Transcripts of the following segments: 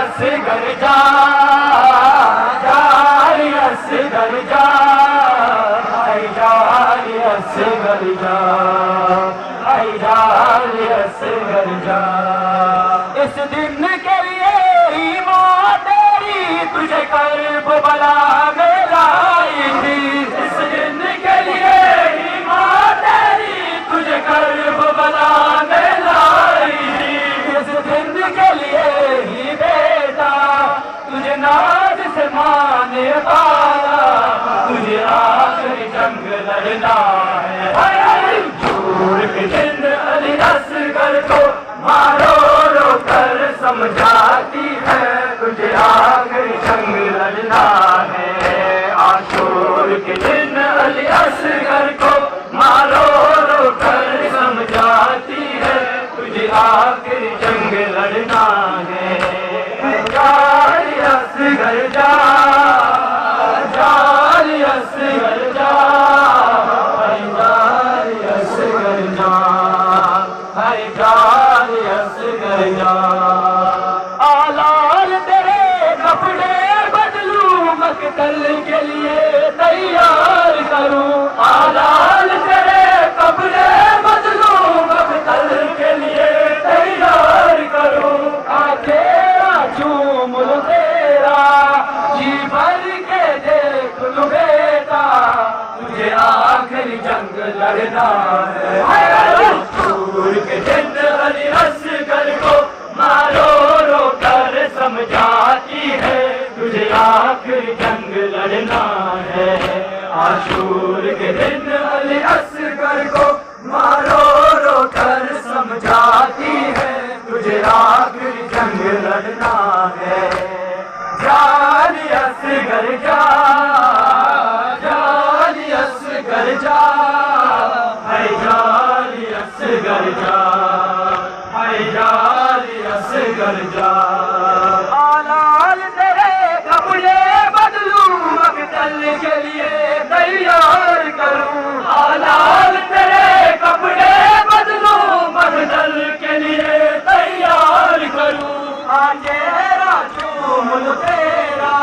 اصغر جا جاری اصغر جا اے جاری اصغر جا اے جاری اصغر جا اس دن کے لیے ایمان تیری تجھے کرب بلا میں لائی تھی اس دن کے لیے ایمان تیری تجھے کرب بلا میں لائی تھی اس دن کے لیے ہی بیٹا تجھے ناز سے مان پایا تجھے آخری جنگ لڑنا ہے جھوٹ کے دن علی اصغر کو مارو رو کر سمجھاتی ہے تجھے آخری جنگ لڑنا ہے عاشور کے دن علی اصغر کو مارو رو کر سمجھاتی ہے تجھے آخری جنگ لڑنا ہے جاری اصغر جا جاری اصغر جا جاری اصغر جا جاری اصغر جا آلال تیرے کپڑے بدلوں مقتل کے لیے تیار کروں آلال تیرے کپڑے بدلوں مقتل کے لیے تیار کروں تیرا چوم لوں تیرا جی بھر کے دیکھ لوں بیٹا تجھے آخری جنگ لڑنا ہے عاشور کے دن علی اصغر کو مارو رو کر سمجھاتی ہے تجھے آخری جنگ لڑنا ہے عاشور کے دن علی اصغر کو مارو رو کر سمجھاتی ہے تجھے آخری جنگ لڑنا ہے جاری اصغر جا جاری اصغر جا اے جاری اصغر جا اے جاری اصغر جا آلال تیرے کپڑے بدلوں مقتل کے لیے تیار کروں آلال تیرے کپڑے بدلوں مقتل کے لیے تیار کروں تیرا چوم لوں تیرا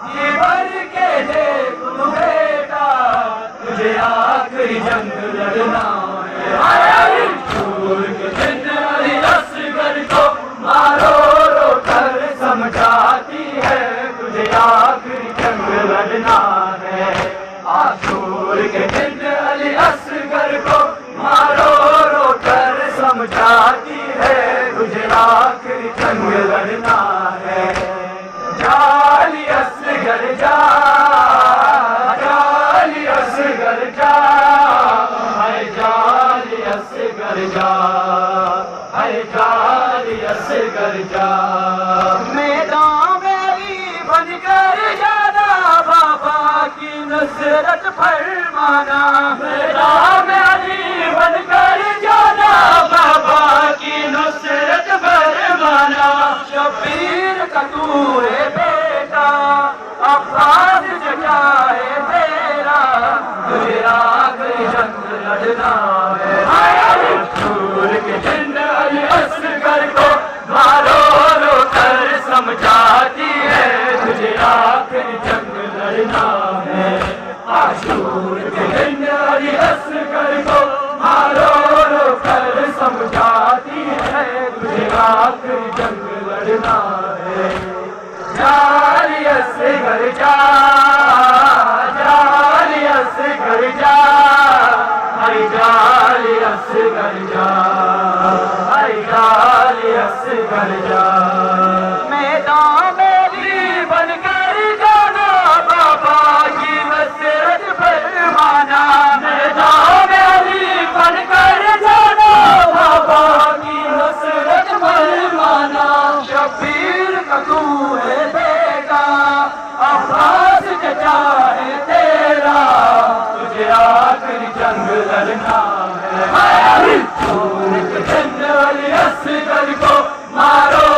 جی بھر کے دیکھ لوں بیٹا تجھے آخری جنگ لڑنا ہے عاشور کے دن علی اصغر کو مارو رو کر سمجھاتی ہے تجھے آخری جنگ لڑنا ہے عاشور کے دن علی اصغر کو مارو رو کر سمجھاتی ہے تجھے آخری جنگ لڑنا ہے جاری اصغر جا جاری اصغر جا اے جاری اصغر جا اے جاری اصغر جا میدان میری بن کر جانا بابا کی نصرت فرمانا میدان میری بن کر جانا بابا کی نصرت فرمانا شبیر کا تو ہے بیٹا عباس جگہ ہے تیرا تجھے آخری جنگ لڑنا ہے عاشور کے دن علی اصغر کو مارو رو کر سمجھاتی ہے تجھے آخری جنگ لڑنا ہے عاشور کے دن علی اصغر کو مارو رو کر سمجھاتی ہے تجھے آخری جنگ لڑنا ہے جاری اصغر جا جاری اصغر جا اے جاری اصغر جا اے جاری اصغر جا میدان میری بن کر جانا بابا کی نصرت فرمانا میدان میری بن کر جانا بابا کی نصرت فرمانا شبیر کا تو ہے بیٹا عباس چچا ہے تیرا تجھے آخری جنگ لڑنا ہے عاشور کے دن علی اصغر کو مارو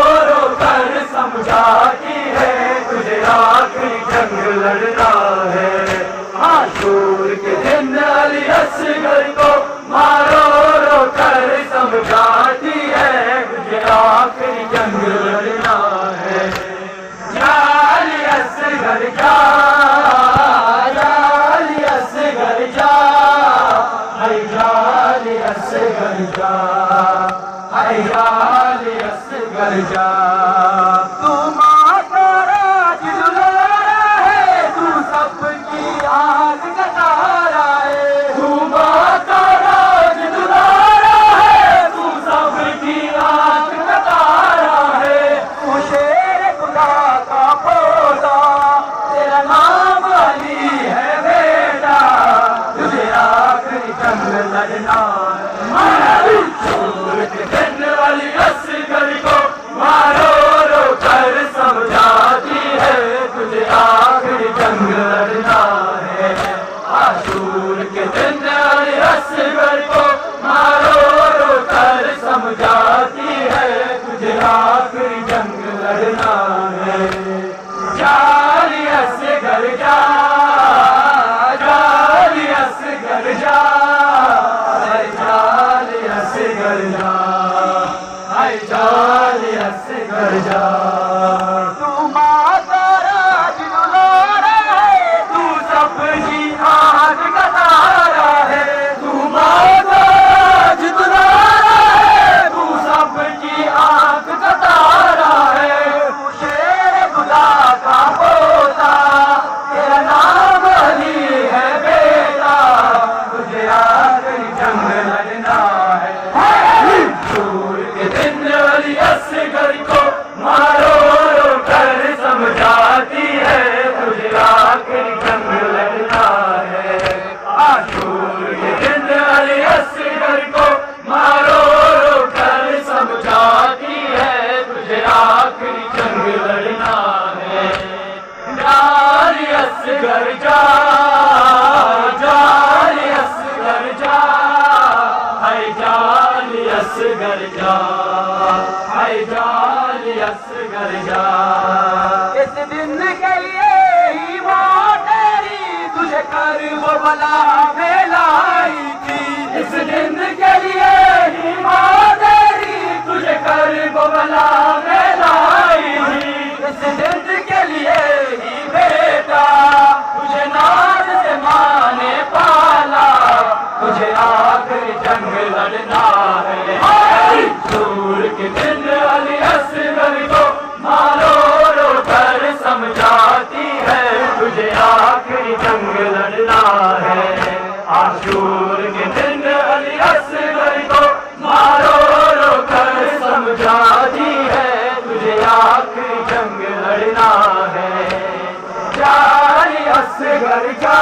اصغر جا، حیا علی اصغر جا، تو ماں کا راج دلارا ہے، تو سب کی آگ کا تارا ہے، تو ماں کا راج دلارا ہے، تو سب کی آگ کا تارا ہے، تو شیر خدا کا پودا، تیرا نام علی ہے بیٹا، تجھے آخری جنگ لڑنا چھوڑ کے دن والی اصغر کو مارو رو کر سمجھاتی ہے، تجھے آخری جنگ لڑنا ہے، عاشور کے دن والی اصغر کو مارو رو کر سمجھاتی ہے، تجھے آخری جنگ لڑنا ہے، جالی اصغر جا، جالی اصغر جا، جالی اصغر جا، جالی اصغر جا، تو ماں کا راج دلارا ہے، تو سب کی آگ کا تارا ہے، تو ماں کا راج دلارا ہے، تو سب کی آگ کا تارا ہے، تو شیر خدا کا پوتا، تیرا نام علی ہے بیٹا، تجھے آخری جنگ لڑنا ہے، چھوڑ کے دن والی اصغر کو مارو رو کر سمجھاتی ہے، تجھے آخری جنگ لڑنا ہے، عاشور کے دن والی اصغر کو مارو رو کر سمجھاتی ہے، تجھے آخری جنگ لڑنا ہے، جالی اصغر جا، جالی اصغر جا، جالی اصغر جا، جالی اصغر جا، اس دن کے لیے ہی ماں تیری تجھے کرب و بلا میں لائی تھی، اس دن کے لیے ہی ماں تیری تجھے کرب و بلا میں لائی تھی، اس دن کے لیے ہی بیٹا تجھے ناز سے ماں نے پالا، تجھے آخری جنگ لڑنا ہے، چھوڑ کے دن والی اصغر کو مارو رو کر سمجھاتی ہے، تجھے آخری جنگ لڑنا ہے، عاشور کے دن والی اصغر کو مارو رو کر سمجھاتی ہے، تجھے آخری جنگ لڑنا ہے، جالی اصغر جا،